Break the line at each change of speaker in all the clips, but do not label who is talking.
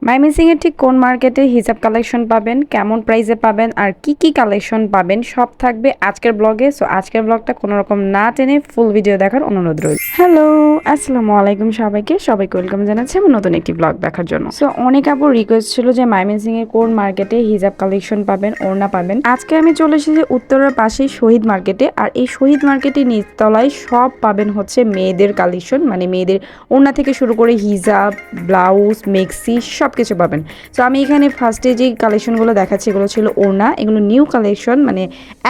ময়মনসিংহ এর ঠিক কোন মার্কেটে হিজাব কালেকশন পাবেন, কেমন প্রাইসে পাবেন আর কি কি কালেকশন পাবেন সব থাকবে আজকের ব্লগে। সো আজকের ব্লগটা কোনো রকম না টেনে ফুল ভিডিও দেখার অনুরোধ রইল। হ্যালো, আসসালামু আলাইকুম সবাইকে ওয়েলকাম জানাচ্ছি আমার নতুন একটি ব্লগ দেখার জন্য। সো অনেক আপুর রিকোয়েস্ট ছিল যে ময়মনসিংহ এর কোন মার্কেটে হিজাব কালেকশন পাবেন, ওড়না পাবেন। আজকে আমি চলে এসেছি উত্তরের পাশেই শহীদ মার্কেটে। আর এই শহীদ মার্কেটের নিচতলায় সব পাবেন হচ্ছে মেয়েদের কালেকশন, মানে মেয়েদের ওড়না থেকে শুরু করে হিজাব, ব্লাউজ, মেক্সি সব কিছু পাবেন। তো আমি এখানে ফার্স্টে যে কালেকশনগুলো দেখাচ্ছি এগুলো ছিল ওড়না, এগুলো নিউ কালেকশন, মানে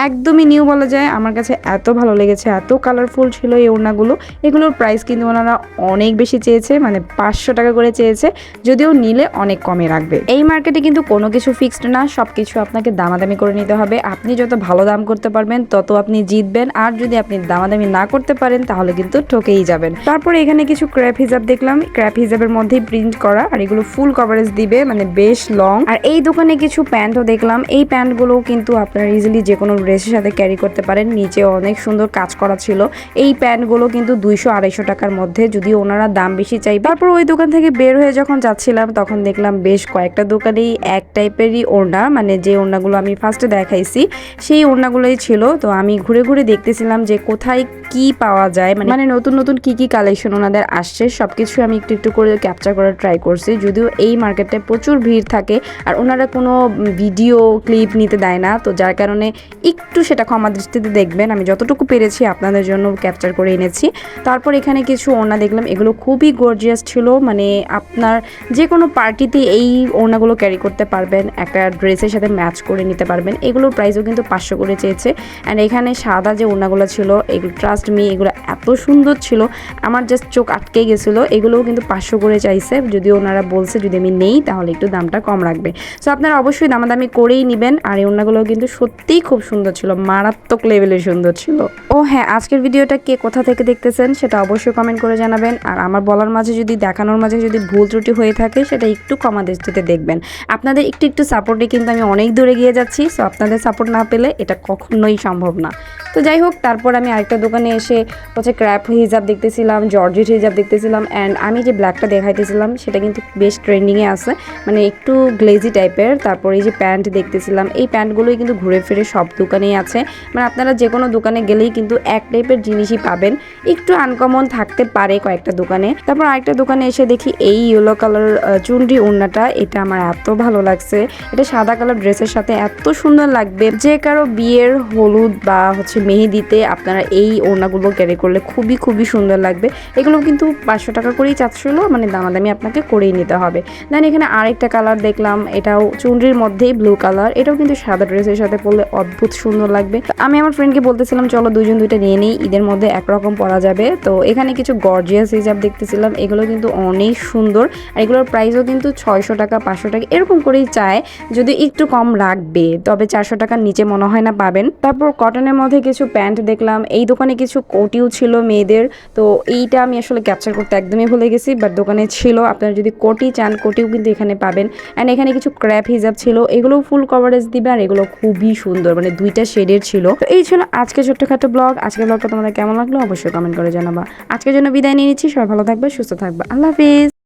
একদমই নিউ বলা যায়। আমার কাছে এত ভালো লেগেছে, এত কালারফুল ছিল এই ওড়নাগুলো। এগুলোর প্রাইস কিন্তু ওনারা অনেক বেশি চেয়েছে, মানে 500 টাকা করে চেয়েছে, যদিও নিলে অনেক কমে রাখবে। এই মার্কেটে কিন্তু কোনো কিছু ফিক্সড না, সব কিছু আপনাকে দামাদামি করে নিতে হবে। আপনি যত ভালো দাম করতে পারবেন তত আপনি জিতবেন, আর যদি আপনি দামাদামি না করতে পারেন তাহলে কিন্তু ঠকেই যাবেন। তারপরে এখানে কিছু ক্র্যাপ হিজাব দেখলাম, ক্র্যাপ হিজাবের মধ্যেই প্রিন্ট করা, আর এগুলো ফুল কভারেজ দিবে, মানে বেশ লং। আর এই দোকানে কিছু প্যান্টও দেখলাম, এই প্যান্টগুলো কিন্তু আপনারা ইজিলি যে কোনো ড্রেসের সাথে ক্যারি করতে পারেন। নিচে অনেক সুন্দর কাজ করা ছিল। এই প্যান্টগুলো কিন্তু 200-250 টাকার মধ্যে, যদিও ওনারা দাম বেশি চাই। তারপর ওই দোকান থেকে বের হয়ে যখন যাচ্ছিলাম তখন দেখলাম বেশ কয়েকটা দোকানেই এক টাইপেরই ওড়না, মানে যে ওড়নাগুলো আমি ফার্স্টে দেখাইছি সেই ওড়নাগুলোই ছিল। তো আমি ঘুরে ঘুরে দেখতেছিলাম যে কোথায় কি পাওয়া যায়, মানে নতুন নতুন কি কি কালেকশন ওনাদের আসছে সবকিছু আমি একটু একটু করে ক্যাপচার করার ট্রাই করছি। যদিও এই মার্কেটে প্রচুর ভিড় থাকে আর ওনারা কোনো ভিডিও ক্লিপ নিতে দেয় না, তো যার কারণে একটু সেটা ক্ষমা দৃষ্টিতে দেখবেন। আমি যতটুকু পেরেছি আপনাদের জন্য ক্যাপচার করে এনেছি। তারপর এখানে কিছু ওড়না দেখলাম, এগুলো খুবই গর্জিয়াস ছিল, মানে আপনার যে কোনো পার্টিতে এই ওড়নাগুলো ক্যারি করতে পারবেন, একটা ড্রেসের সাথে ম্যাচ করে নিতে পারবেন। এগুলোর প্রাইসও কিন্তু 500 করে চেয়েছে। অ্যান্ড এখানে সাদা যে ওড়নাগুলো ছিল এগুলো ট্রাস্ট মি এগুলো এত সুন্দর ছিল, আমার জাস্ট চোখ আটকে গেছিলো। এগুলোও কিন্তু 500 করে চাইছে, যদিও ওনারা বলছে যদি আমি নেই তাহলে একটু দামটা কম রাখবে। সো আপনারা অবশ্যই দামাদামি করেই নেবেন। আর এই ওড়নাগুলো কিন্তু সত্যিই খুব সুন্দর ছিল, মারাত্মক লেভেলের সুন্দর ছিল। ও হ্যাঁ, আজকের ভিডিওটা কে কোথা থেকে দেখতেছেন সেটা অবশ্যই কমেন্ট করে জানাবেন। আর আমার বলার মাঝে যদি দেখানোর মাঝে যদি ভুল ত্রুটি হয়ে থাকে সেটা একটু ক্ষমা দৃষ্টিতে দেখবেন। আপনাদের একটু একটু সাপোর্টে কিন্তু আমি অনেক দূরে গিয়ে যাচ্ছি। সো আপনাদের সাপোর্ট না পেলে এটা কখনোই সম্ভব না। তো যাই হোক, তারপর আমি আরেকটা দোকানে এসে হচ্ছে ক্র্যাপ হিজাব দেখতেছিলাম, জর্জেট হিজাব দেখতেছিলাম। অ্যান্ড আমি যে ব্ল্যাকটা দেখাইতেছিলাম সেটা কিন্তু বেশ ট্রেন্ডিংয়ে আছে, মানে একটু গ্লেজি টাইপের। তারপর এই যে প্যান্ট দেখতেছিলাম, এই প্যান্টগুলোই কিন্তু ঘুরে ফিরে সব দোকানেই আছে, মানে আপনারা যে কোনো দোকানে গেলেই কিন্তু এক টাইপের জিনিসই পাবেন, একটু আনকমন থাকতে পারে কয়েকটা দোকানে। তারপর আরেকটা দোকানে এসে দেখি এই ইয়েলো কালার চুনরি ওড়নাটা, এটা আমার এত ভালো লাগছে। এটা সাদা কালার ড্রেসের সাথে এত সুন্দর লাগবে, যে কারো বিয়ের হলুদ বা হচ্ছে মেহেদিতে আপনারা এই ওড়নাগুলো ক্যারি করলে খুবই খুবই সুন্দর লাগবে। এগুলো কিন্তু 500 টাকা করেই চাচ্ছিল, মানে দামাদামি আপনাকে করেই নিতে হবে। দেন এখানে আরেকটা কালার দেখলাম, এটাও চুনরির মধ্যেই ব্লু কালার, এটাও কিন্তু সাদা ড্রেসের সাথে পরলে অদ্ভুত সুন্দর লাগবে। আমি আমার ফ্রেন্ডকে বলতেছিলাম চলো দুইজন দুইটা নিয়ে নিই, ঈদের মধ্যে একরকম পরা যাবে। তো এখানে কিছু গর্জিয়াস হিজাব দেখতেছিলাম, এগুলো কিন্তু অনেক সুন্দর। আর এগুলোর প্রাইসও কিন্তু 600 টাকা 500 টাকা এরকম করেই চায়, যদি একটু কম রাখবে, তবে 400 টাকার নিচে মনে হয় না পাবেন। তারপর কটনের মধ্যে কিছু প্যান্ট দেখলাম, এই দোকানে কিছু কোটিও ছিল মেয়েদের। তো এইটা আমি আসলে ক্যাপচার করতে একদমই ভুলে গেছি, বাট দোকানে ছিল। আপনারা যদি কোটি চান কোটিও কিন্তু এখানে পাবেন। অ্যান্ড এখানে কিছু ক্র্যাপ হিজাব ছিল, এগুলো ফুল কভারেজ দিবে আর এগুলো খুবই সুন্দর, মানে দুইটা শেডের ছিল। তো এই ছিল আজকে ছোট্টখাটো ব্লগ। আজকের ব্লগটা তোমাদের কেমন লাগলো অবশ্যই কমেন্ট করে জানাবা। আজকের জন্য বিদায় নিয়ে নিচ্ছি, সবাই ভালো থাকবে, সুস্থ থাকবে, আল্লাহ হাফিজ।